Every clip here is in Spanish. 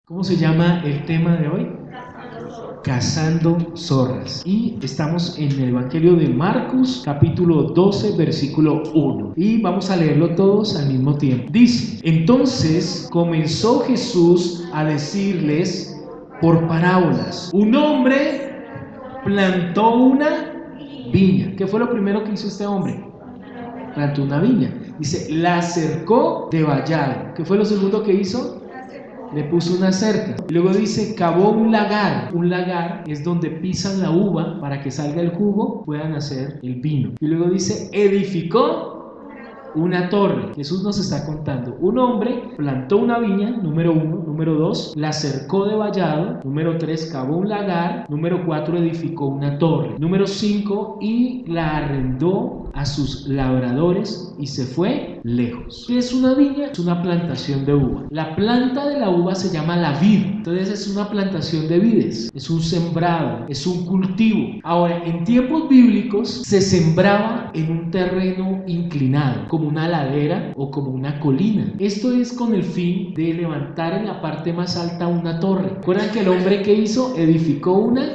¿Cómo se llama el tema de hoy? Cazando zorras. Y estamos en el Evangelio de Marcos, capítulo 12, versículo 1. Y vamos a leerlo todos al mismo tiempo. Dice: entonces comenzó Jesús a decirles por parábolas. Un hombre plantó una viña. ¿Qué fue lo primero que hizo este hombre? Plantó una viña. Dice, la cercó de vallado. ¿Qué fue lo segundo que hizo? Le puso una cerca. Y luego dice, cavó un lagar. Un lagar es donde pisan la uva para que salga el jugo, puedan hacer el vino. Y luego dice, edificó una torre. Jesús nos está contando, un hombre plantó una viña, número 1, número 2, la cercó de vallado, número 3, cavó un lagar, número 4, edificó una torre, número 5, y la arrendó a sus labradores y se fue lejos. ¿Qué es una viña? Es una plantación de uva. La planta de la uva se llama la vid, entonces es una plantación de vides, es un sembrado, es un cultivo. Ahora, en tiempos bíblicos se sembraba en un terreno inclinado, como una ladera o como una colina. Esto es con el fin de levantar en la parte más alta una torre. ¿Recuerdan que el hombre que hizo? Edificó una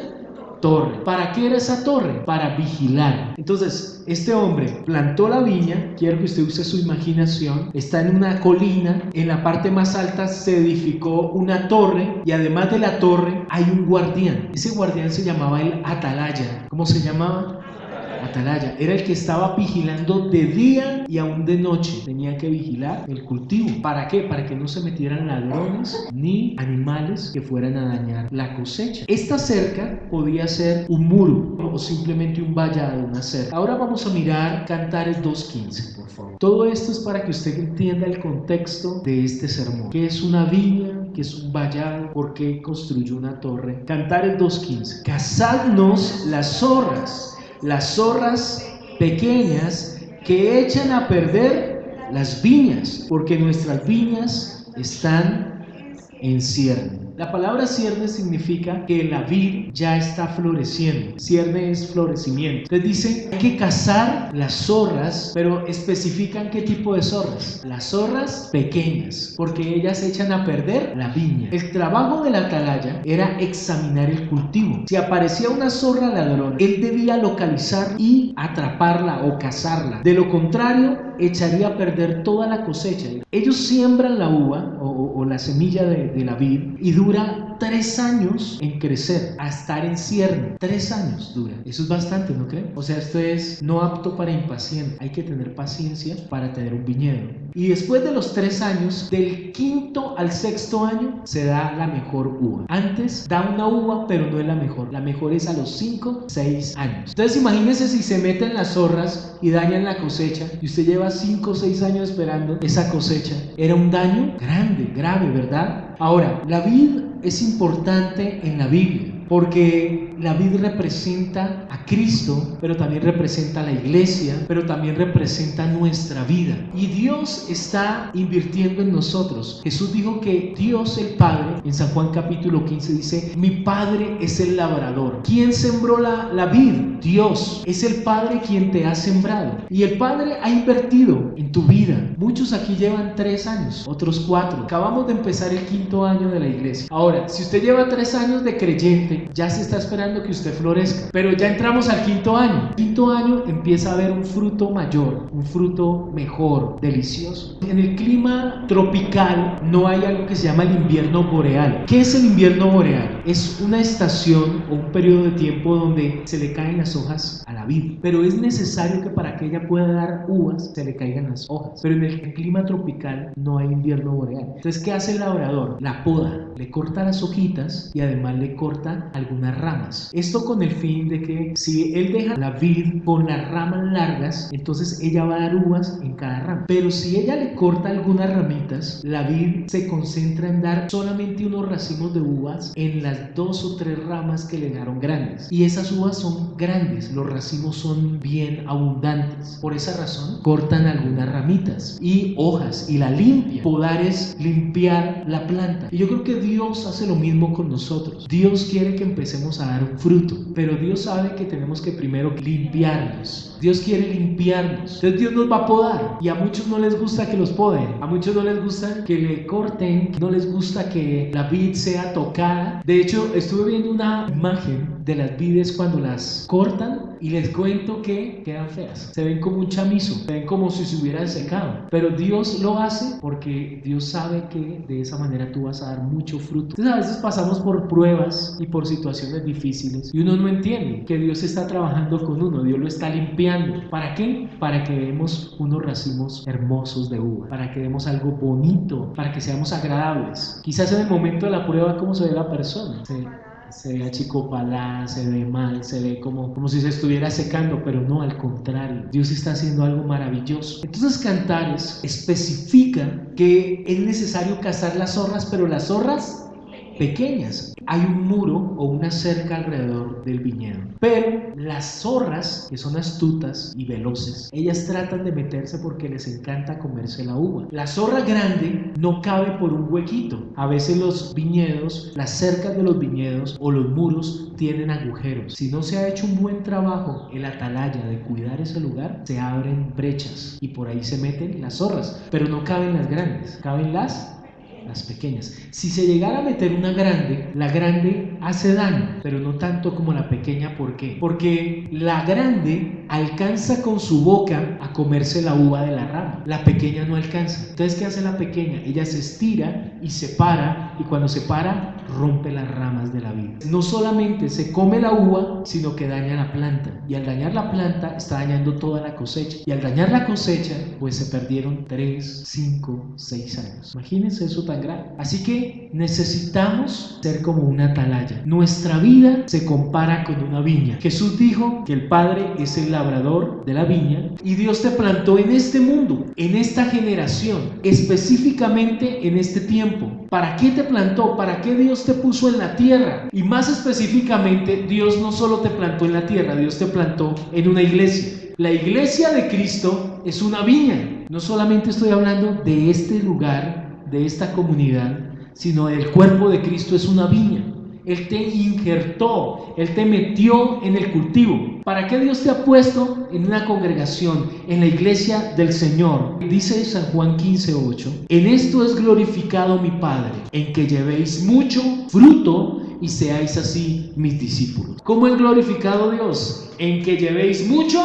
torre. ¿Para qué era esa torre? Para vigilar. Entonces, este hombre plantó la viña, quiero que usted use su imaginación, está en una colina, en la parte más alta se edificó una torre y además de la torre hay un guardián. Ese guardián se llamaba el atalaya. ¿Cómo se llamaba? Atalaya, era el que estaba vigilando de día y aún de noche. Tenía que vigilar el cultivo. ¿Para qué? Para que no se metieran ladrones ni animales que fueran a dañar la cosecha. Esta cerca podía ser un muro o simplemente un vallado, una cerca. Ahora vamos a mirar Cantares 2:15, por favor. Todo esto es para que usted entienda el contexto de este sermón. ¿Qué es una viña? ¿Qué es un vallado? ¿Por qué construyó una torre? Cantares 2:15. Cazadnos las zorras pequeñas que echan a perder las viñas, porque nuestras viñas están en cierne. La palabra cierne significa que la vid ya está floreciendo. Cierne es florecimiento. Entonces dice, hay que cazar las zorras, pero especifican qué tipo de zorras. Las zorras pequeñas, porque ellas echan a perder la viña. El trabajo del atalaya era examinar el cultivo. Si aparecía una zorra ladrón, él debía localizar y atraparla o cazarla. De lo contrario, echaría a perder toda la cosecha. Ellos siembran la uva o la semilla de la vid y dura 3 años en crecer, a estar en cierne. 3 años dura. Eso es bastante, ¿no creen? O sea, esto es no apto para impacientes. Hay que tener paciencia para tener un viñedo. Y después de los 3 años, del quinto al sexto año, se da la mejor uva. Antes da una uva, pero no es la mejor. La mejor es a los 5, 6 años. Entonces imagínense si se meten las zorras y dañan la cosecha y usted lleva 5 o 6 años esperando esa cosecha. Era un daño grande, grave, ¿verdad? Ahora, la vid es importante en la Biblia porque la vid representa a Cristo, pero también representa a la iglesia, pero también representa nuestra vida. Y Dios está invirtiendo en nosotros. Jesús dijo que Dios el Padre, en San Juan capítulo 15 dice, mi Padre es el labrador. ¿Quién sembró la vid? Dios. Es el Padre quien te ha sembrado. Y el Padre ha invertido en tu vida. Muchos aquí llevan 3 años, otros 4. Acabamos de empezar el 5.º año de la iglesia. Ahora, si usted lleva 3 años de creyente, ya se está esperando que usted florezca, pero ya entramos al 5.º año. 5.º año empieza a haber un fruto mayor, un fruto mejor, delicioso. En el clima tropical no hay algo que se llama el invierno boreal. ¿Qué es el invierno boreal? Es una estación o un periodo de tiempo donde se le caen las hojas a la vid, pero es necesario que para que ella pueda dar uvas se le caigan las hojas. Pero en el clima tropical no hay invierno boreal. Entonces, ¿qué hace el labrador? La poda, le corta las hojitas y además le corta algunas ramas. Esto con el fin de que si él deja la vid con las ramas largas, entonces ella va a dar uvas en cada rama. Pero si ella le corta algunas ramitas, la vid se concentra en dar solamente unos racimos de uvas en las las 2 o 3 ramas que le dejaron grandes. Y esas uvas son grandes, los racimos son bien abundantes. Por esa razón, cortan algunas ramitas y hojas y la limpian. Podar es limpiar la planta. Y yo creo que Dios hace lo mismo con nosotros. Dios quiere que empecemos a dar un fruto, pero Dios sabe que tenemos que primero limpiarnos. Dios quiere limpiarnos. Entonces Dios nos va a podar. Y a muchos no les gusta que los poden. A muchos no les gusta que le corten. No les gusta que la vid sea tocada. De hecho, estuve viendo una imagen de las vides cuando las cortan y les cuento que quedan feas. Se ven como un chamizo. Se ven como si se hubieran secado. Pero Dios lo hace porque Dios sabe que de esa manera tú vas a dar mucho fruto. Entonces a veces pasamos por pruebas y por situaciones difíciles y uno no entiende que Dios está trabajando con uno. Dios lo está limpiando. ¿Para qué? Para que demos unos racimos hermosos de uva, para que demos algo bonito, para que seamos agradables. Quizás en el momento de la prueba, ¿cómo se ve la persona? Se ve achicopalada, se ve mal, se ve como si se estuviera secando, pero no, al contrario, Dios está haciendo algo maravilloso. Entonces Cantares especifica que es necesario cazar las zorras, pero las zorras pequeñas. Hay un muro o una cerca alrededor del viñedo, pero las zorras, que son astutas y veloces, ellas tratan de meterse porque les encanta comerse la uva. La zorra grande no cabe por un huequito. A veces los viñedos, las cercas de los viñedos o los muros tienen agujeros. Si no se ha hecho un buen trabajo en la atalaya de cuidar ese lugar, se abren brechas y por ahí se meten las zorras, pero no caben las grandes, caben las pequeñas. Si se llegara a meter una grande, la grande hace daño, pero no tanto como la pequeña. ¿Por qué? Porque la grande alcanza con su boca a comerse la uva de la rama. La pequeña no alcanza. Entonces, ¿qué hace la pequeña? Ella se estira y se para, y cuando se para, rompe las ramas de la vid. No solamente se come la uva, sino que daña la planta. Y al dañar la planta, está dañando toda la cosecha. Y al dañar la cosecha, pues se perdieron 3, 5, 6 años. Imagínense eso tan grave. Así que necesitamos ser como una atalaya. Nuestra vida se compara con una viña. Jesús dijo que el Padre es el labrador de la viña y Dios te plantó en este mundo, en esta generación, específicamente en este tiempo. ¿Para qué te plantó? ¿Para qué Dios te puso en la tierra? Y más específicamente, Dios no solo te plantó en la tierra, Dios te plantó en una iglesia. La iglesia de Cristo es una viña. No solamente estoy hablando de este lugar, de esta comunidad, sino el cuerpo de Cristo es una viña. Él te injertó, Él te metió en el cultivo. ¿Para qué Dios te ha puesto en una congregación, en la iglesia del Señor? Dice San Juan 15:8: en esto es glorificado mi Padre, en que llevéis mucho fruto y seáis así mis discípulos. ¿Cómo es glorificado Dios? En que llevéis mucho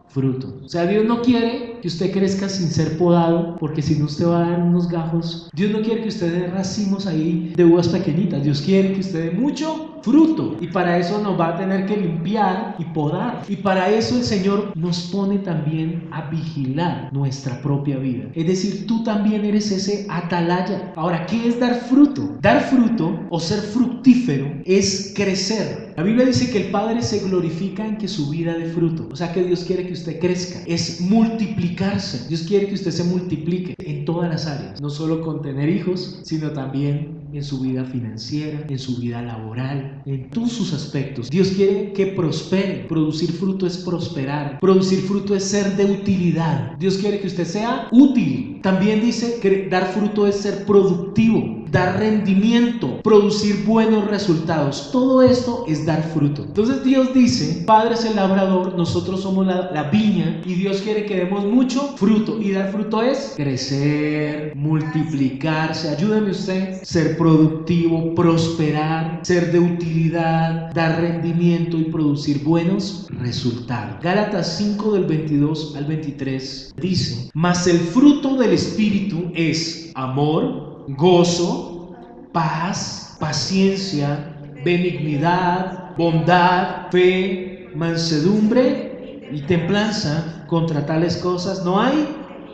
fruto. O sea, Dios no quiere que usted crezca sin ser podado, porque si no usted va a dar unos gajos. Dios no quiere que usted dé racimos ahí de uvas pequeñitas. Dios quiere que usted dé mucho fruto, y para eso nos va a tener que limpiar y podar, y para eso el Señor nos pone también a vigilar nuestra propia vida. Es decir, tú también eres ese atalaya. Ahora, ¿qué es dar fruto? Dar fruto o ser fructífero es crecer. La Biblia dice que el Padre se glorifica en que su vida dé fruto. O sea que Dios quiere que usted crezca, es multiplicarse. Dios quiere que usted se multiplique en todas las áreas, no solo con tener hijos, sino también en su vida financiera, en su vida laboral, en todos sus aspectos. Dios quiere que prospere. Producir fruto es prosperar. Producir fruto es ser de utilidad. Dios quiere que usted sea útil. También dice que dar fruto es ser productivo, dar rendimiento, producir buenos resultados. Todo esto es dar fruto. Entonces Dios dice: Padre es el labrador, nosotros somos la viña, y Dios quiere que demos mucho fruto. Y dar fruto es crecer, multiplicarse. Ayúdeme usted, ser productivo, prosperar, ser de utilidad, dar rendimiento y producir buenos resultados. Gálatas 5 del 22 al 23 dice: mas el fruto del Espíritu es amor, gozo, paz, paciencia, benignidad, bondad, fe, mansedumbre y templanza. Contra tales cosas no hay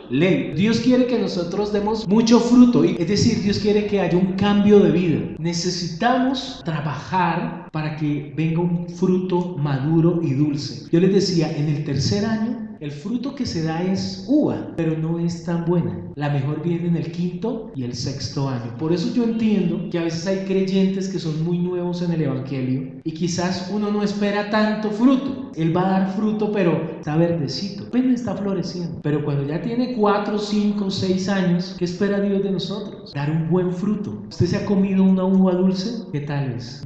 ley. Dios quiere que nosotros demos mucho fruto, es decir, Dios quiere que haya un cambio de vida. Necesitamos trabajar para que venga un fruto maduro y dulce. Yo les decía, en el tercer año el fruto que se da es uva, pero no es tan buena. La mejor viene en el 5º y el 6º año. Por eso yo entiendo que a veces hay creyentes que son muy nuevos en el Evangelio y quizás uno no espera tanto fruto. Él va a dar fruto, pero está verdecito, apenas está floreciendo. Pero cuando ya tiene 4, 5, 6 años, ¿qué espera Dios de nosotros? Dar un buen fruto. ¿Usted se ha comido una uva dulce? ¿Qué tal es?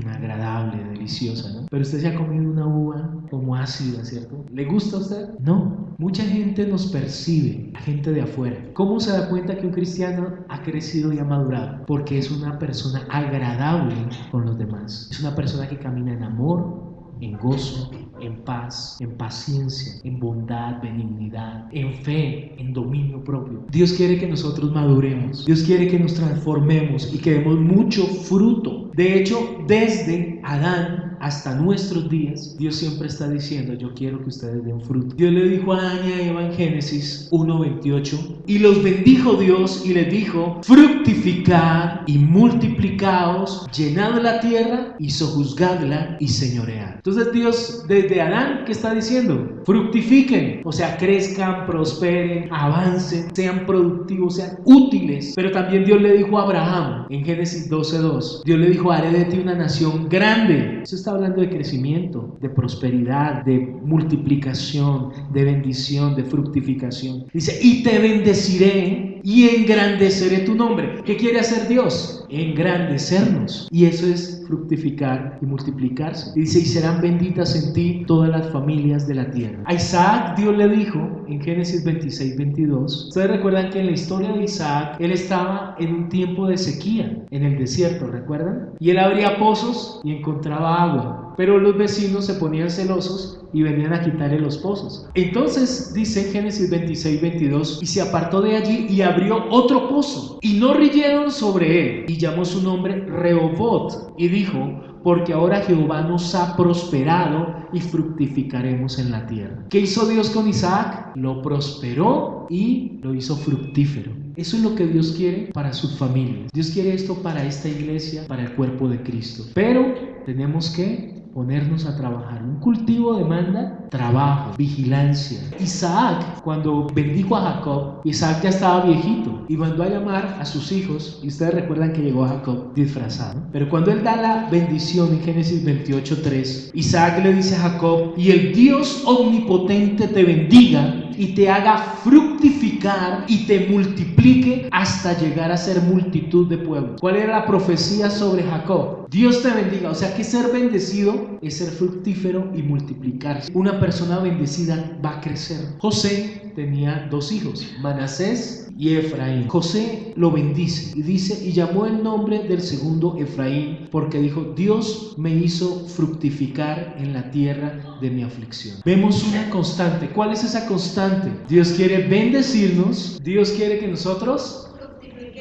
Agradable, deliciosa, ¿no? Pero usted se ha comido una uva como ácida, ¿cierto? ¿Le gusta a usted? No. Mucha gente nos percibe, la gente de afuera. ¿Cómo se da cuenta que un cristiano ha crecido y ha madurado? Porque es una persona agradable con los demás. Es una persona que camina en amor, en gozo, en paz, en paciencia, en bondad, benignidad, en fe, en dominio propio. Dios quiere que nosotros maduremos. Dios quiere que nos transformemos y que demos mucho fruto. De hecho, desde Adán hasta nuestros días, Dios siempre está diciendo: yo quiero que ustedes den fruto. Dios le dijo a Adán y a Eva en Génesis 1:28, y los bendijo Dios y les dijo: fructificad y multiplicaos, llenad la tierra y sojuzgadla y señoread. Entonces Dios desde Adán, ¿qué está diciendo? Fructifiquen, o sea, crezcan, prosperen, avancen, sean productivos, sean útiles. Pero también Dios le dijo a Abraham en Génesis 12:2, Dios le dijo: haré de ti una nación grande. Eso está hablando de crecimiento, de prosperidad, de multiplicación, de bendición, de fructificación. Dice: y te bendeciré y engrandeceré tu nombre. ¿Qué quiere hacer Dios? Engrandecernos. Y eso es fructificar y multiplicarse. Y dice: y serán benditas en ti todas las familias de la tierra. A Isaac Dios le dijo en Génesis 26:22. Ustedes recuerdan que en la historia de Isaac, él estaba en un tiempo de sequía, en el desierto, ¿recuerdan? Y él abría pozos y encontraba agua, pero los vecinos se ponían celosos y venían a quitarle los pozos. Entonces dice en Génesis 26:22, y se apartó de allí y abrió otro pozo, y no rieron sobre él, y llamó su nombre Rehobot, y dijo: porque ahora Jehová nos ha prosperado y fructificaremos en la tierra. ¿Qué hizo Dios con Isaac? Lo prosperó y lo hizo fructífero. Eso es lo que Dios quiere para sus familias. Dios quiere esto para esta iglesia, para el cuerpo de Cristo. Pero tenemos que ponernos a trabajar. Un cultivo demanda trabajo, vigilancia. Isaac, cuando bendijo a Jacob, Isaac ya estaba viejito y mandó a llamar a sus hijos, y ustedes recuerdan que llegó Jacob disfrazado. Pero cuando él da la bendición en Génesis 28:3, Isaac le dice a Jacob: y el Dios omnipotente te bendiga y te haga fructificar y te multiplique hasta llegar a ser multitud de pueblos. ¿Cuál era la profecía sobre Jacob? Dios te bendiga. O sea que ser bendecido es ser fructífero y multiplicarse. Una persona bendecida va a crecer. José tenía 2 hijos, Manasés y Efraín. José lo bendice y dice: y llamó el nombre del segundo Efraín, porque dijo: Dios me hizo fructificar en la tierra de mi aflicción. Vemos una constante. ¿Cuál es esa constante? Dios quiere bendecirnos. Dios quiere que nosotros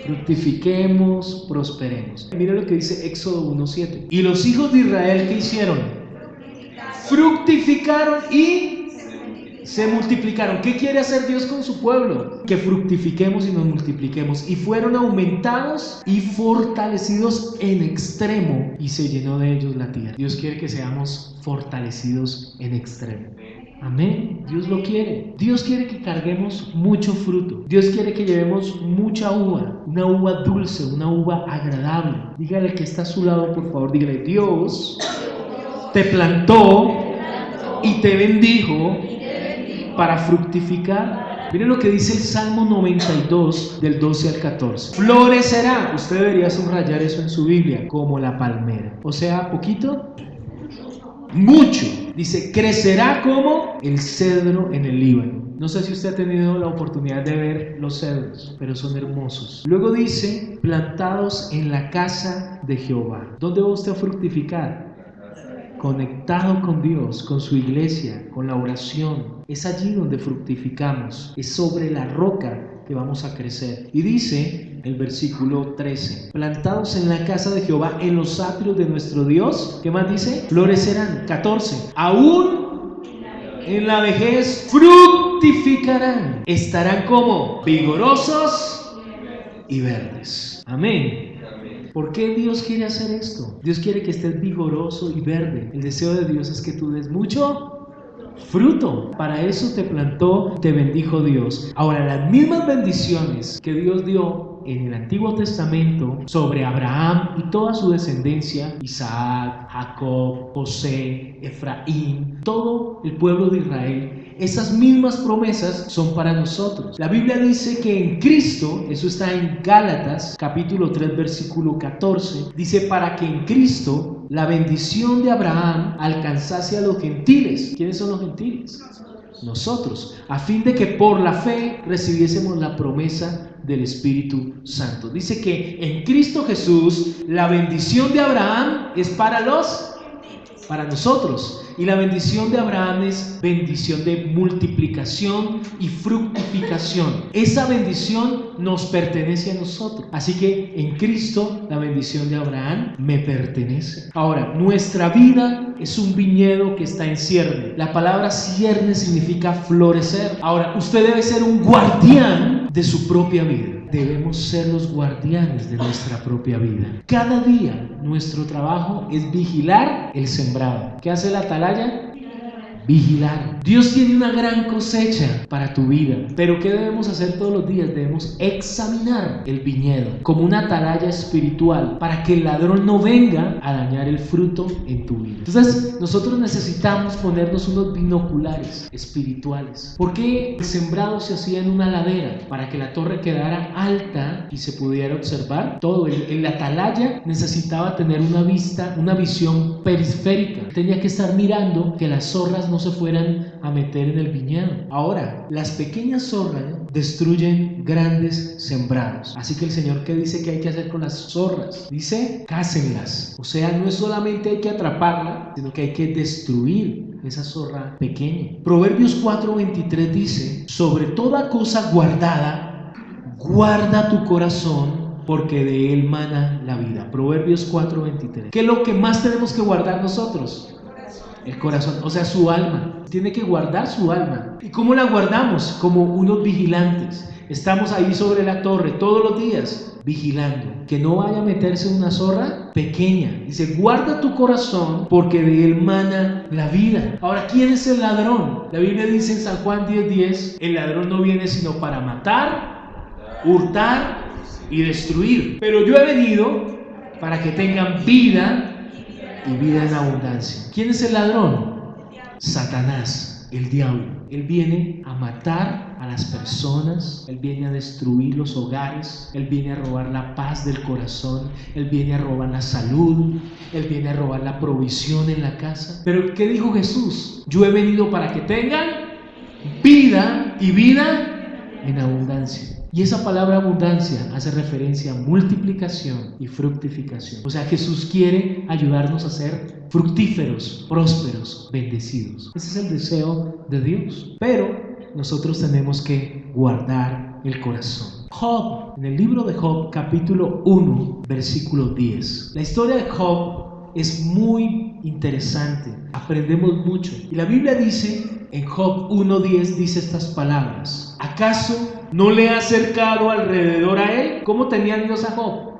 fructifiquemos, prosperemos. Mira lo que dice Éxodo 1:7. Y los hijos de Israel, ¿qué hicieron? Fructificaron y se multiplicaron. ¿Qué quiere hacer Dios con su pueblo? Que fructifiquemos y nos multipliquemos. Y fueron aumentados y fortalecidos en extremo, y se llenó de ellos la tierra. Dios quiere que seamos fortalecidos en extremo. Amén. Dios lo quiere. Dios quiere que carguemos mucho fruto. Dios quiere que llevemos mucha uva, una uva dulce, una uva agradable. Dígale al que está a su lado, por favor, dígale: Dios te plantó y te bendijo para fructificar. Miren lo que dice el Salmo 92 del 12 al 14. Florecerá, usted debería subrayar eso en su Biblia, como la palmera. O sea, poquito, mucho. Dice: crecerá como el cedro en el Líbano. No sé si usted ha tenido la oportunidad de ver los cedros, pero son hermosos. Luego dice: plantados en la casa de Jehová. ¿Dónde va usted a fructificar? Conectado con Dios, con su iglesia, con la oración. Es allí donde fructificamos. Es sobre la roca que vamos a crecer. Y dice el versículo 13: plantados en la casa de Jehová, en los atrios de nuestro Dios. ¿Qué más dice? Florecerán. 14. Aún en la vejez fructificarán. Estarán como vigorosos y verdes. Amén. ¿Por qué Dios quiere hacer esto? Dios quiere que estés vigoroso y verde. El deseo de Dios es que tú des mucho fruto. Para eso te plantó, te bendijo Dios. Ahora, las mismas bendiciones que Dios dio en el Antiguo Testamento sobre Abraham y toda su descendencia, Isaac, Jacob, José, Efraín, todo el pueblo de Israel, esas mismas promesas son para nosotros. La Biblia dice que en Cristo, eso está en Gálatas capítulo 3 versículo 14, dice: para que en Cristo la bendición de Abraham alcanzase a los gentiles. ¿Quiénes son los gentiles? Nosotros, a fin de que por la fe recibiésemos la promesa del Espíritu Santo. Dice que en Cristo Jesús la bendición de Abraham es para nosotros. Y la bendición de Abraham es bendición de multiplicación y fructificación. Esa bendición nos pertenece a nosotros. Así que en Cristo la bendición de Abraham me pertenece. Ahora, nuestra vida es un viñedo que está en cierne. La palabra cierne significa florecer. Ahora, usted debe ser un guardián de su propia vida. Debemos ser los guardianes de nuestra propia vida. Cada día nuestro trabajo es vigilar el sembrado. ¿Qué hace la atalaya? Vigilar. Dios tiene una gran cosecha para tu vida, pero ¿qué debemos hacer todos los días? Debemos examinar el viñedo como una atalaya espiritual para que el ladrón no venga a dañar el fruto en tu vida. Entonces nosotros necesitamos ponernos unos binoculares espirituales. ¿Por qué el sembrado se hacía en una ladera? Para que la torre quedara alta y se pudiera observar todo. El atalaya necesitaba tener una visión periférica. Tenía que estar mirando que las zorras no se fueran a meter en el viñedo. Ahora, las pequeñas zorras destruyen grandes sembrados. Así que el Señor, ¿qué dice que hay que hacer con las zorras? Dice: cácenlas. O sea, no es solamente hay que atraparla, sino que hay que destruir esa zorra pequeña. Proverbios 4:23 dice: sobre toda cosa guardada, guarda tu corazón, porque de él mana la vida. Proverbios 4:23. ¿Qué es lo que más tenemos que guardar nosotros? El corazón, o sea, su alma. Tiene que guardar su alma. ¿Y cómo la guardamos? Como unos vigilantes. Estamos ahí sobre la torre todos los días vigilando que no vaya a meterse una zorra pequeña. Dice: guarda tu corazón, porque de él mana la vida. Ahora, ¿quién es el ladrón? La Biblia dice en San Juan 10:10: el ladrón no viene sino para matar, hurtar y destruir. Pero yo he venido para que tengan vida y vida en abundancia. ¿Quién es el ladrón? Satanás, el diablo. Él viene a matar a las personas, él viene a destruir los hogares, él viene a robar la paz del corazón, él viene a robar la salud, él viene a robar la provisión en la casa. Pero ¿qué dijo Jesús? Yo he venido para que tengan vida y vida en abundancia. Y esa palabra abundancia hace referencia a multiplicación y fructificación. O sea, Jesús quiere ayudarnos a ser fructíferos, prósperos, bendecidos. Ese es el deseo de Dios. Pero nosotros tenemos que guardar el corazón. Job, en el libro de Job, capítulo 1, versículo 10. La historia de Job es muy interesante. Aprendemos mucho. Y la Biblia dice, en Job 1:10, dice estas palabras: ¿acaso no le ha cercado alrededor a él? ¿Cómo tenía Dios a Job?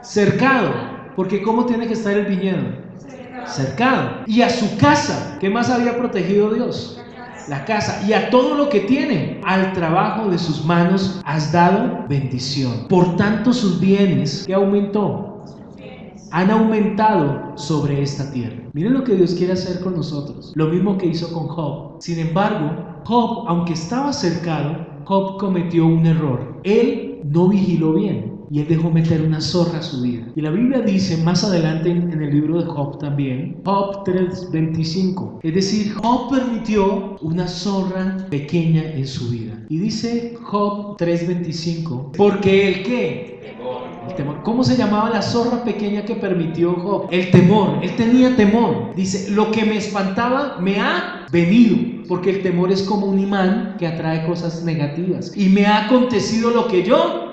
Cercado. Porque ¿cómo tiene que estar el viñedo? Cercado. Y a su casa, ¿qué más había protegido Dios? La casa. Y a todo lo que tiene, al trabajo de sus manos has dado bendición. Por tanto, sus bienes, ¿qué aumentó? Han aumentado sobre esta tierra. Miren lo que Dios quiere hacer con nosotros. Lo mismo que hizo con Job. Sin embargo, Job, aunque estaba cercado, Job cometió un error. Él no vigiló bien y él dejó meter una zorra a su vida. Y la Biblia dice más adelante en el libro de Job también, Job 3:25. Es decir, Job permitió una zorra pequeña en su vida. Y dice Job 3:25, porque el ¿qué? El temor. ¿Cómo se llamaba la zorra pequeña que permitió Job? El temor. Él tenía temor. Dice: lo que me espantaba me ha venido. Porque el temor es como un imán que atrae cosas negativas. Y me ha acontecido lo que yo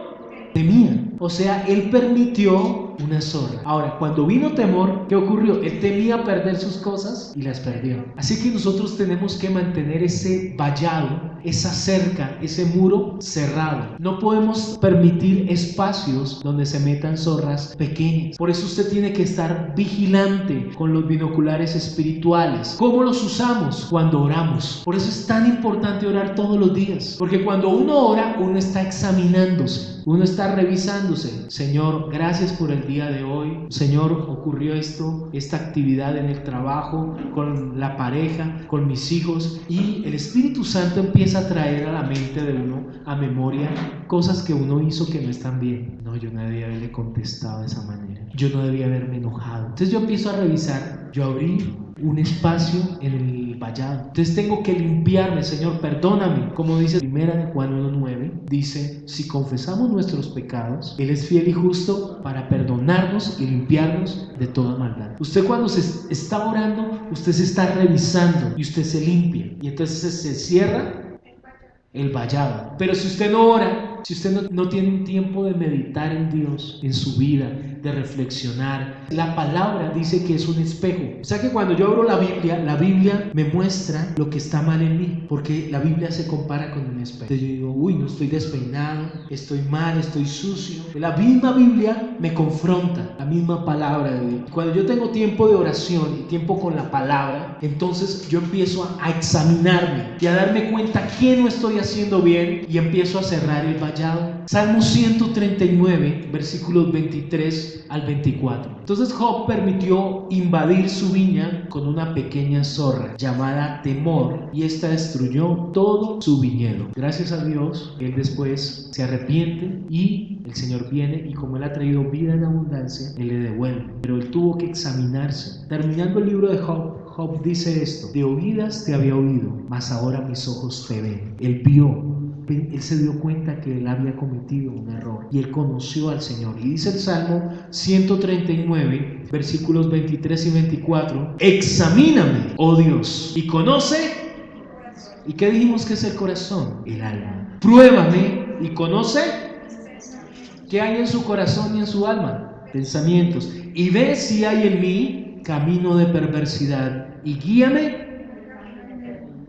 temía. O sea, él permitió una zorra. Ahora, cuando vino temor, ¿qué ocurrió? Él temía perder sus cosas y las perdió. Así que nosotros tenemos que mantener ese vallado, esa cerca, ese muro cerrado. No podemos permitir espacios donde se metan zorras pequeñas. Por eso usted tiene que estar vigilante con los binoculares espirituales. ¿Cómo los usamos? Cuando oramos. Por eso es tan importante orar todos los días, porque cuando uno ora, uno está examinándose, uno está revisándose. Señor, gracias por el día de hoy. Señor, ocurrió esta actividad en el trabajo, con la pareja, con mis hijos, y el Espíritu Santo empieza a traer a la mente de uno, a memoria, cosas que uno hizo que no están bien. No, yo no debía haberle contestado de esa manera, yo no debía haberme enojado. Entonces yo empiezo a revisar, yo abrí un espacio en el vallado, entonces tengo que limpiarme. Señor, perdóname, como dice 1 Juan 1:9, dice: si confesamos nuestros pecados, Él es fiel y justo para perdonarnos y limpiarnos de toda maldad. Usted, cuando se está orando, usted se está revisando y usted se limpia, y entonces se cierra el vallado. Pero si usted no ora, si usted no tiene un tiempo de meditar en Dios, en su vida, de reflexionar, la palabra dice que es un espejo. O sea que cuando yo abro la Biblia me muestra lo que está mal en mí, porque la Biblia se compara con un espejo. Entonces yo digo: uy, no, estoy despeinado, estoy mal, estoy sucio. La misma Biblia me confronta, la misma palabra de Dios. Cuando yo tengo tiempo de oración y tiempo con la palabra, entonces yo empiezo a examinarme y a darme cuenta que no estoy haciendo bien, y empiezo a cerrar el vallado. Salmo 139, versículos 23 al 24. Entonces Job permitió invadir su viña con una pequeña zorra llamada Temor, y esta destruyó todo su viñedo. Gracias a Dios, él después se arrepiente y el Señor viene, y como él ha traído vida en abundancia, él le devuelve. Pero él tuvo que examinarse. Terminando el libro de Job, Job dice esto: de oídas te había oído, mas ahora mis ojos te ven. Él vio. Él se dio cuenta que él había cometido un error y él conoció al Señor. Y dice el Salmo 139, versículos 23 y 24: examíname, oh Dios, y conoce. ¿Y qué dijimos que es el corazón? El alma. Pruébame y conoce qué hay en su corazón y en su alma, pensamientos, y ve si hay en mí camino de perversidad, y guíame.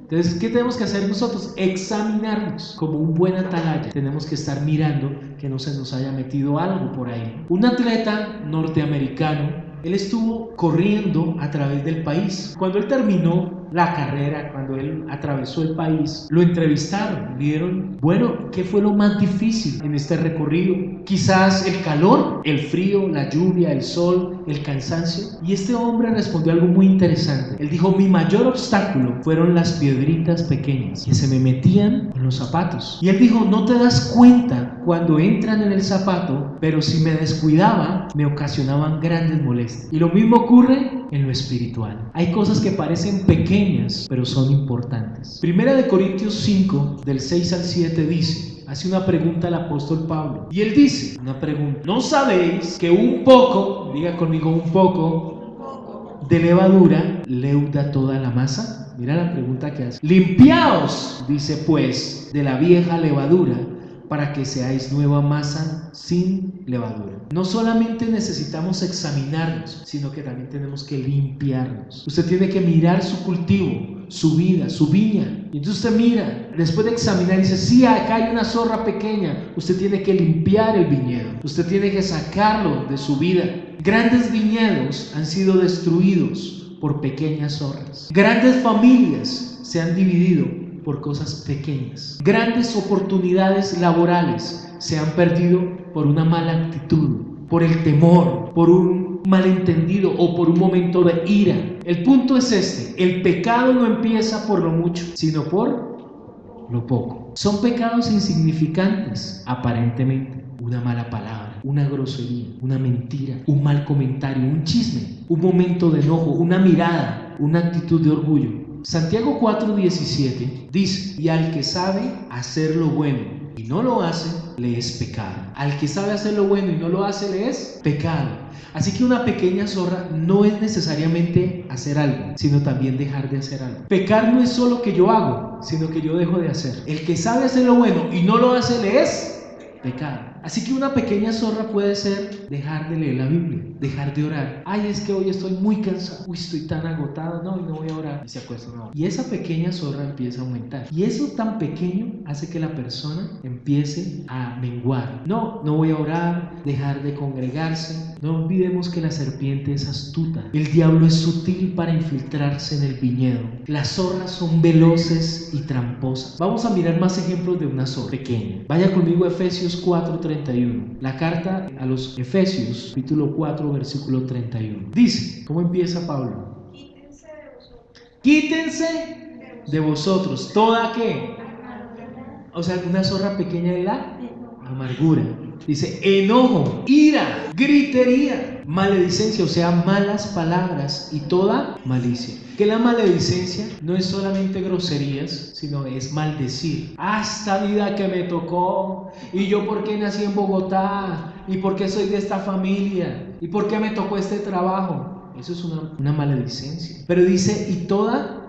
Entonces, ¿qué tenemos que hacer nosotros? Examinarnos. Como un buen atalaya, tenemos que estar mirando que no se nos haya metido algo por ahí. Un atleta norteamericano, él estuvo corriendo a través del país. Cuando él terminó la carrera, cuando él atravesó el país, lo entrevistaron, vieron, bueno, ¿qué fue lo más difícil en este recorrido? Quizás el calor, el frío, la lluvia, el sol, el cansancio. Y este hombre respondió algo muy interesante. Él dijo: mi mayor obstáculo fueron las piedritas pequeñas que se me metían en los zapatos. Y él dijo: no te das cuenta cuando entran en el zapato, pero si me descuidaba, me ocasionaban grandes molestias. Y lo mismo ocurre en lo espiritual. Hay cosas que parecen pequeñas, pero son importantes. 1 Corintios 5, del 6 al 7 dice, hace una pregunta al apóstol Pablo, y él dice, una pregunta: ¿no sabéis que un poco, diga conmigo, un poco de levadura leuda toda la masa? Mira la pregunta que hace. Limpiaos, dice pues, de la vieja levadura, para que seáis nueva masa sin levadura. No solamente necesitamos examinarnos, sino que también tenemos que limpiarnos. Usted tiene que mirar su cultivo, su vida, su viña. Y entonces usted mira, después de examinar, y dice: sí, acá hay una zorra pequeña. Usted tiene que limpiar el viñedo. Usted tiene que sacarlo de su vida. Grandes viñedos han sido destruidos por pequeñas zorras. Grandes familias se han dividido por cosas pequeñas. Grandes oportunidades laborales se han perdido por una mala actitud, por el temor, por un malentendido o por un momento de ira. El punto es este: el pecado no empieza por lo mucho, sino por lo poco. Son pecados insignificantes, aparentemente. Una mala palabra, una grosería, una mentira, un mal comentario, un chisme, un momento de enojo, una mirada, una actitud de orgullo. Santiago 4:17 dice: y al que sabe hacer lo bueno y no lo hace, le es pecado. Al que sabe hacer lo bueno y no lo hace, le es pecado. Así que una pequeña zorra no es necesariamente hacer algo, sino también dejar de hacer algo. Pecar no es solo que yo hago, sino que yo dejo de hacer. El que sabe hacer lo bueno y no lo hace, le es pecado. Así que una pequeña zorra puede ser dejar de leer la Biblia, dejar de orar. Ay, es que hoy estoy muy cansado, uy, estoy tan agotado, no, y no voy a orar. Y se acuesta, no. Y esa pequeña zorra empieza a aumentar. Y eso tan pequeño hace que la persona empiece a menguar. No, no voy a orar, dejar de congregarse. No olvidemos que la serpiente es astuta. El diablo es sutil para infiltrarse en el viñedo. Las zorras son veloces y tramposas. Vamos a mirar más ejemplos de una zorra pequeña. Vaya conmigo a Efesios 4:31. La carta a los Efesios, capítulo 4, versículo 31. Dice, ¿cómo empieza Pablo? Quítense de vosotros. ¿Toda qué? O sea, una zorra pequeña de la amargura. Dice, enojo, ira, gritería, maledicencia, o sea, malas palabras y toda malicia. Que la maledicencia no es solamente groserías, sino es maldecir. Ah, esta vida que me tocó, y yo por qué nací en Bogotá, y por qué soy de esta familia, y por qué me tocó este trabajo. Eso es una maledicencia. Pero dice, y toda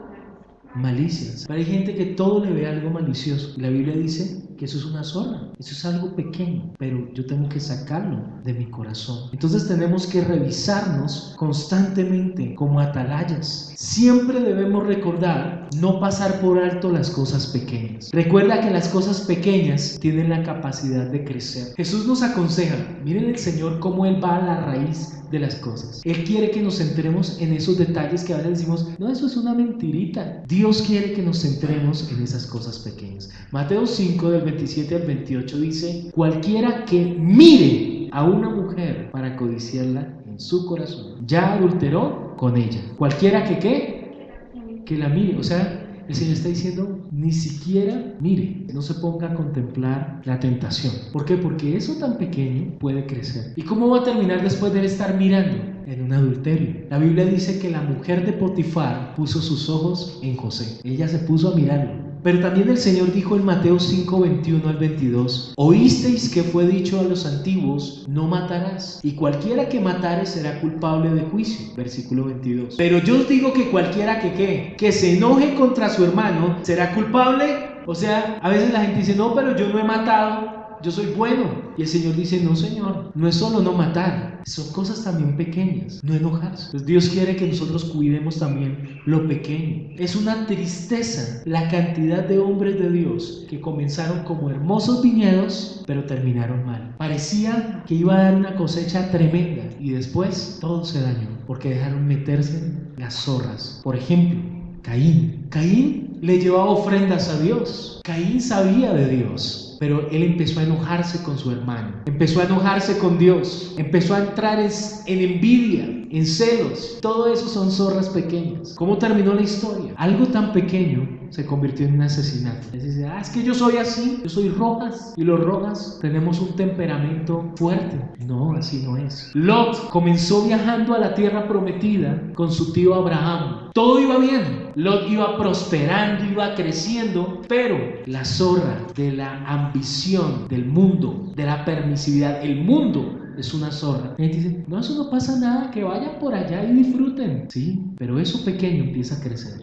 malicias. Pero hay gente que todo le ve algo malicioso. La Biblia dice que eso es una zorra, eso es algo pequeño, pero yo tengo que sacarlo de mi corazón. Entonces tenemos que revisarnos constantemente como atalayas. Siempre debemos recordar no pasar por alto las cosas pequeñas. Recuerda que las cosas pequeñas tienen la capacidad de crecer. Jesús nos aconseja, miren el Señor cómo Él va a la raíz de las cosas. Él quiere que nos centremos en esos detalles que a veces decimos, no, eso es una mentirita. Dios quiere que nos centremos en esas cosas pequeñas. Mateo 5 del 27 al 28 dice, cualquiera que mire a una mujer para codiciarla en su corazón, ya adulteró con ella. Cualquiera que ¿qué? Que la mire. O sea, el Señor está diciendo, ni siquiera mire, no se ponga a contemplar la tentación. ¿Por qué? Porque eso tan pequeño puede crecer. ¿Y cómo va a terminar después de estar mirando? En un adulterio. La Biblia dice que la mujer de Potifar puso sus ojos en José. Ella se puso a mirarlo. Pero también el Señor dijo en Mateo 5, 21 al 22, oísteis que fue dicho a los antiguos, no matarás, y cualquiera que matare será culpable de juicio. Versículo 22. Pero yo os digo que cualquiera que se enoje contra su hermano será culpable. O sea, a veces la gente dice, no, pero yo no he matado, yo soy bueno. Y el Señor dice, no, Señor, no es solo no matar, son cosas también pequeñas, no enojarse. Pues Dios quiere que nosotros cuidemos también lo pequeño. Es una tristeza la cantidad de hombres de Dios que comenzaron como hermosos viñedos, pero terminaron mal. Parecía que iba a dar una cosecha tremenda y después todo se dañó porque dejaron meterse las zorras. Por ejemplo, Caín le llevaba ofrendas a Dios. Caín sabía de Dios, pero él empezó a enojarse con su hermano, empezó a enojarse con Dios, empezó a entrar en envidia, en celos. Todo eso son zorras pequeñas. ¿Cómo terminó la historia? Algo tan pequeño se convirtió en un asesinato. Es decir, es que yo soy así, yo soy Rojas, y los Rojas tenemos un temperamento fuerte. No, así no es. Lot comenzó viajando a la tierra prometida con su tío Abraham. Todo iba bien, Lot iba prosperando, iba creciendo, pero la zorra de la ambición del mundo, de la permisividad, el mundo es una zorra. Y dice, no, eso no pasa nada, que vayan por allá y disfruten. Sí, pero eso pequeño empieza a crecer.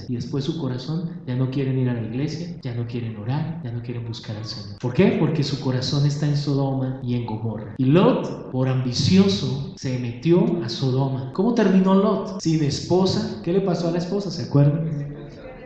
Y después su corazón ya no quieren ir a la iglesia, ya no quieren orar, ya no quieren buscar al Señor. ¿Por qué? Porque su corazón está en Sodoma y en Gomorra. Y Lot, por ambicioso, se metió a Sodoma. ¿Cómo terminó Lot? Sin esposa. ¿Qué le pasó a la esposa? ¿Se acuerdan?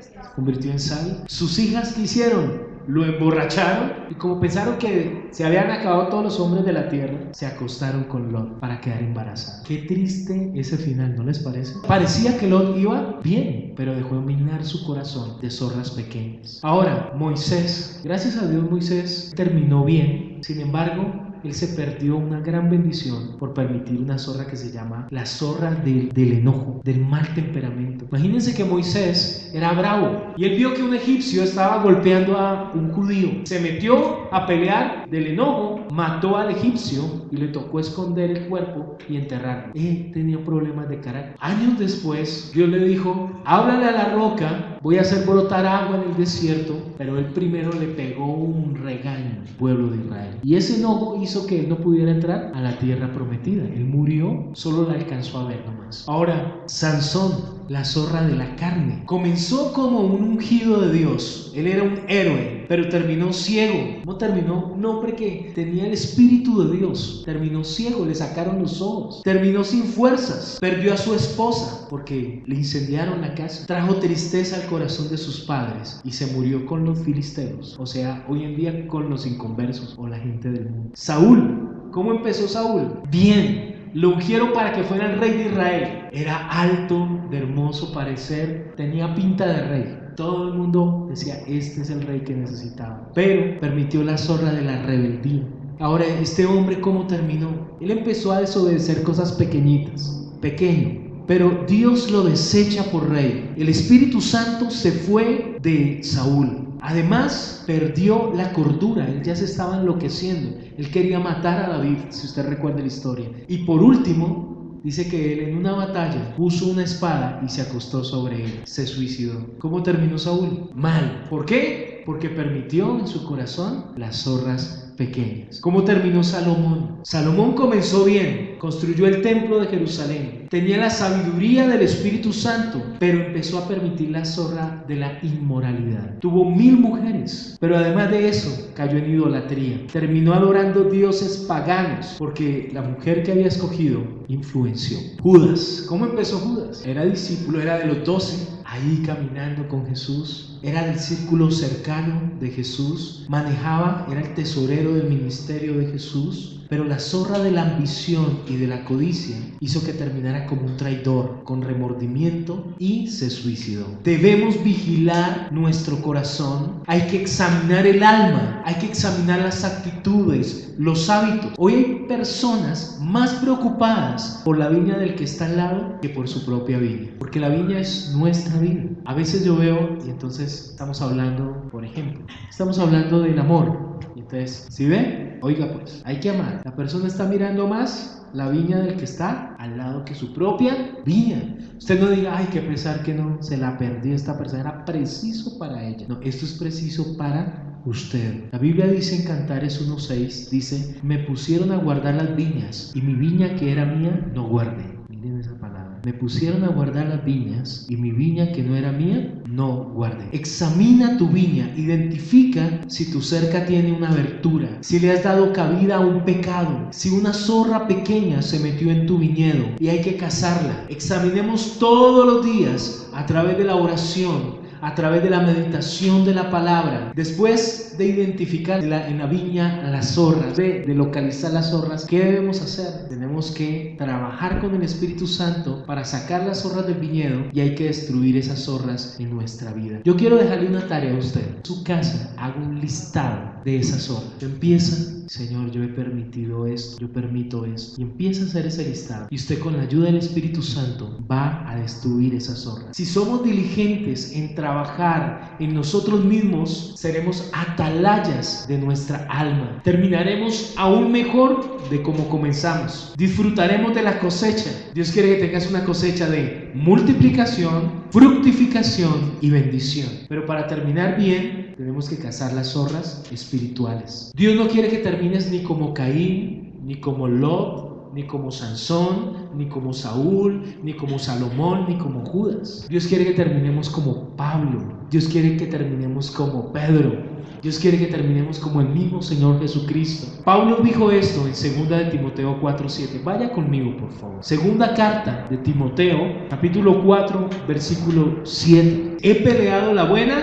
Se convirtió en sal. Sus hijas, ¿qué hicieron? Lo emborracharon y como pensaron que se habían acabado todos los hombres de la tierra, se acostaron con Lot para quedar embarazada. Qué triste ese final, ¿no les parece? Parecía que Lot iba bien, pero dejó dominar su corazón de zorras pequeñas. Ahora, Moisés, gracias a Dios Moisés terminó bien. Sin embargo, él se perdió una gran bendición por permitir una zorra que se llama la zorra del enojo, del mal temperamento. Imagínense que Moisés era bravo y él vio que un egipcio estaba golpeando a un judío. Se metió a pelear del enojo, mató al egipcio y le tocó esconder el cuerpo y enterrarlo. Él tenía problemas de carácter. Años después, Dios le dijo, háblale a la roca, voy a hacer brotar agua en el desierto pero él primero le pegó un regaño al pueblo de Israel. Y ese enojo hizo que él no pudiera entrar a la tierra prometida. Él murió, solo la alcanzó a ver nomás. Ahora, Sansón, la zorra de la carne, comenzó como un ungido de Dios. Él era un héroe, pero terminó ciego. ¿Cómo terminó? Un hombre que tenía el espíritu de Dios. Terminó ciego, le sacaron los ojos. Terminó sin fuerzas. Perdió a su esposa porque le incendiaron la casa. Trajo tristeza al corazón de sus padres y se murió con los filisteos. O sea, hoy en día con los inconversos o la gente del mundo. Saúl, ¿cómo empezó Saúl? Bien. Lo ungieron para que fuera el rey de Israel. Era alto, de hermoso parecer, tenía pinta de rey. Todo el mundo decía, este es el rey que necesitaba. Pero permitió la zorra de la rebeldía. Ahora, este hombre, ¿cómo terminó? Él empezó a desobedecer cosas pequeñitas, pequeño. Pero Dios lo desecha por rey. El Espíritu Santo se fue de Saúl. Además, perdió la cordura. Él ya se estaba enloqueciendo. Él quería matar a David, si usted recuerda la historia. Y por último, dice que él en una batalla puso una espada y se acostó sobre él. Se suicidó. ¿Cómo terminó Saúl? Mal. ¿Por qué? Porque permitió en su corazón las zorras pequeñas. ¿Cómo terminó Salomón? Salomón comenzó bien, construyó el templo de Jerusalén, tenía la sabiduría del Espíritu Santo, pero empezó a permitir la zorra de la inmoralidad. Tuvo 1000 mujeres, pero además de eso cayó en idolatría. Terminó adorando dioses paganos porque la mujer que había escogido influenció. Judas, ¿cómo empezó Judas? Era discípulo, era de los 12, ahí caminando con Jesús, era del círculo cercano de Jesús, manejaba, era el tesorero del ministerio de Jesús, pero la zorra de la ambición y de la codicia hizo que terminara como un traidor, con remordimiento, y se suicidó. Debemos vigilar nuestro corazón, hay que examinar el alma, hay que examinar las actitudes, los hábitos. Hoy hay personas más preocupadas por la viña del que está al lado que por su propia viña, porque la viña es nuestra vida. A veces yo veo, y entonces estamos hablando, por ejemplo, estamos hablando del amor. Y entonces, ¿sí ve? Oiga pues, hay que amar. La persona está mirando más la viña del que está al lado que su propia viña. Usted no diga, ay, qué pesar que no se la perdió esta persona, era preciso para ella. No, esto es preciso para usted. La Biblia dice en Cantares 1:6, dice, me pusieron a guardar las viñas y mi viña que era mía no guardé. Miren esa palabra. Me pusieron a guardar las viñas y mi viña que no era mía no guardé. Examina tu viña, identifica si tu cerca tiene una abertura, si le has dado cabida a un pecado, si una zorra pequeña se metió en tu viñedo y hay que cazarla. Examinemos todos los días a través de la oración, a través de la meditación de la palabra. Después de identificar en la viña a las zorras, de localizar las zorras, ¿qué debemos hacer? Tenemos que trabajar con el Espíritu Santo para sacar las zorras del viñedo y hay que destruir esas zorras en nuestra vida. Yo quiero dejarle una tarea a usted. En su casa, haga un listado de esas zorras. Empieza, Señor, yo he permitido esto, yo permito esto. Y empieza a hacer ese listado. Y usted con la ayuda del Espíritu Santo va a destruir esas zorras. Si somos diligentes en trabajar en nosotros mismos, seremos atalayas de nuestra alma. Terminaremos aún mejor de como comenzamos. Disfrutaremos de la cosecha. Dios quiere que tengas una cosecha de multiplicación, fructificación y bendición. Pero para terminar bien, tenemos que cazar las zorras espirituales. Dios no quiere que termines ni como Caín, ni como Lot, ni como Sansón, ni como Saúl, ni como Salomón, ni como Judas. Dios quiere que terminemos como Pablo. Dios quiere que terminemos como Pedro. Dios quiere que terminemos como el mismo Señor Jesucristo. Pablo dijo esto en 2 de Timoteo 4:7. Vaya conmigo, por favor. Segunda carta de Timoteo, capítulo 4, versículo 7. He peleado la buena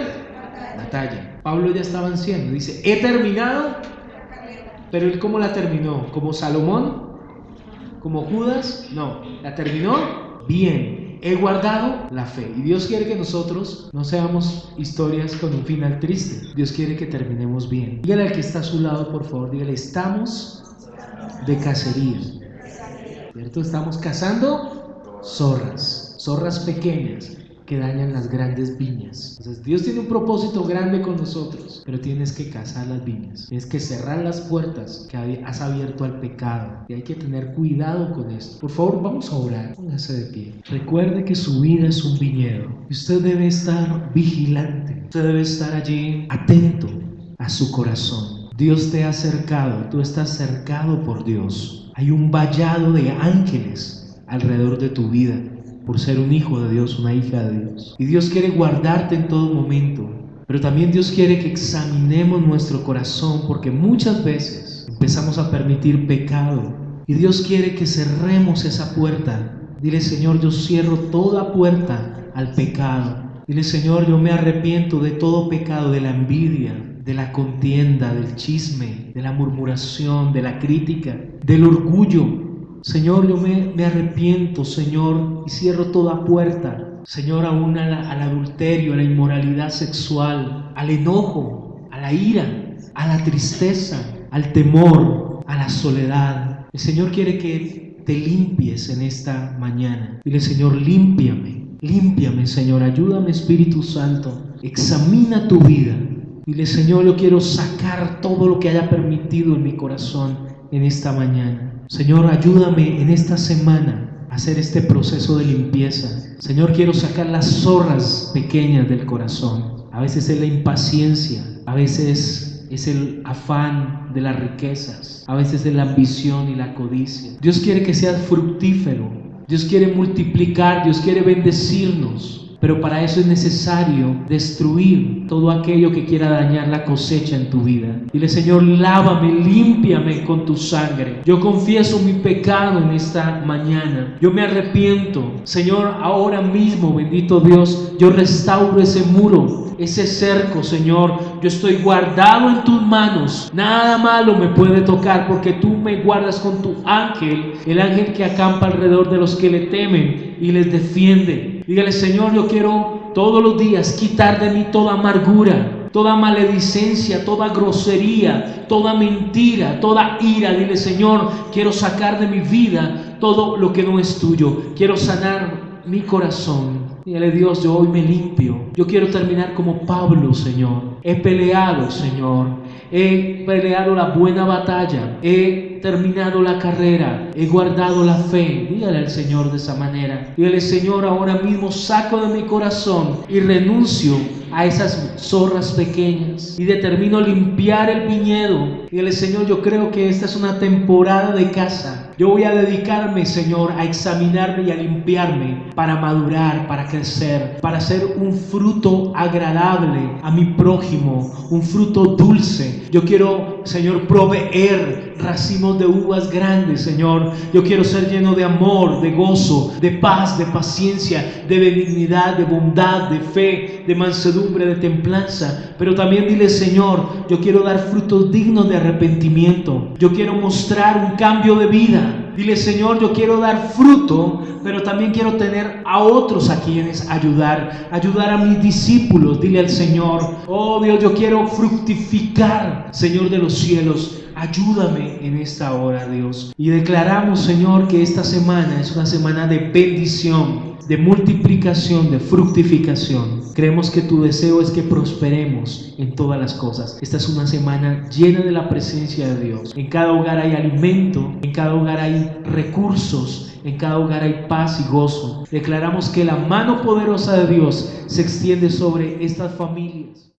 batalla. Pablo ya estaba anciano. Dice, he terminado. Pero él, ¿cómo la terminó? ¿Como Salomón? ¿Como Judas? No, la terminó bien. He guardado la fe. Y Dios quiere que nosotros no seamos historias con un final triste. Dios quiere que terminemos bien. Dígale al que está a su lado, por favor, dígale, estamos de cacería. ¿Cierto? Estamos cazando zorras pequeñas. que dañan las grandes viñas. Entonces Dios tiene un propósito grande con nosotros, pero tienes que cazar las viñas, tienes que cerrar las puertas que has abierto al pecado, y hay que tener cuidado con esto. Por favor, vamos a orar, póngase de pie. Recuerde que su vida es un viñedo y usted debe estar vigilante, usted debe estar allí atento a su corazón. Dios te ha cercado, tú estás cercado por Dios. Hay un vallado de ángeles alrededor de tu vida por ser un hijo de Dios, una hija de Dios. Y Dios quiere guardarte en todo momento, pero también Dios quiere que examinemos nuestro corazón, porque muchas veces empezamos a permitir pecado y Dios quiere que cerremos esa puerta. Dile: Señor, yo cierro toda puerta al pecado. Dile: Señor, yo me arrepiento de todo pecado, de la envidia, de la contienda, del chisme, de la murmuración, de la crítica, del orgullo. Señor, yo me arrepiento, Señor, y cierro toda puerta, Señor, aún al adulterio, a la inmoralidad sexual, al enojo, a la ira, a la tristeza, al temor, a la soledad. El Señor quiere que te limpies en esta mañana. Dile: Señor, límpiame, límpiame, Señor, ayúdame, Espíritu Santo, examina tu vida. Dile: Señor, yo quiero sacar todo lo que haya permitido en mi corazón en esta mañana. Señor, ayúdame en esta semana a hacer este proceso de limpieza. Señor, quiero sacar las zorras pequeñas del corazón. A veces es la impaciencia, a veces es el afán de las riquezas, a veces es la ambición y la codicia. Dios quiere que seas fructífero, Dios quiere multiplicar, Dios quiere bendecirnos. Pero para eso es necesario destruir todo aquello que quiera dañar la cosecha en tu vida. Dile: Señor, lávame, límpiame con tu sangre. Yo confieso mi pecado en esta mañana. Yo me arrepiento. Señor, ahora mismo, bendito Dios, yo restauro ese muro, ese cerco, Señor. Yo estoy guardado en tus manos. Nada malo me puede tocar, porque tú me guardas con tu ángel, el ángel que acampa alrededor de los que le temen y les defiende. Dígale: Señor, yo quiero todos los días quitar de mí toda amargura, toda maledicencia, toda grosería, toda mentira, toda ira. Dile: Señor, quiero sacar de mi vida todo lo que no es tuyo. Quiero sanar mi corazón. Dígale: Dios, yo hoy me limpio. Yo quiero terminar como Pablo, Señor. He peleado, Señor. He peleado la buena batalla. He terminado la carrera. He guardado la fe. Dígale al Señor de esa manera. Dígale: Señor, ahora mismo saco de mi corazón y renuncio a esas zorras pequeñas y determino limpiar el viñedo. Dígale: Señor, yo creo que esta es una temporada de caza. Yo voy a dedicarme, Señor, a examinarme y a limpiarme para madurar, para crecer, para ser un fruto agradable a mi prójimo, un fruto dulce. Yo quiero, Señor, proveer racimos de uvas grandes, Señor. Yo quiero ser lleno de amor, de gozo, de paz, de paciencia, de benignidad, de bondad, de fe, de mansedumbre, de templanza. Pero también dile: Señor, yo quiero dar frutos dignos de arrepentimiento. Yo quiero mostrar un cambio de vida. Dile: Señor, yo quiero dar fruto, pero también quiero tener a otros a quienes ayudar a mis discípulos. Dile al Señor: oh Dios, yo quiero fructificar, Señor de los cielos. Ayúdame en esta hora, Dios. Y declaramos, Señor, que esta semana es una semana de bendición, de multiplicación, de fructificación. Creemos que tu deseo es que prosperemos en todas las cosas. Esta es una semana llena de la presencia de Dios. En cada hogar hay alimento, en cada hogar hay recursos, en cada hogar hay paz y gozo. Declaramos que la mano poderosa de Dios se extiende sobre estas familias.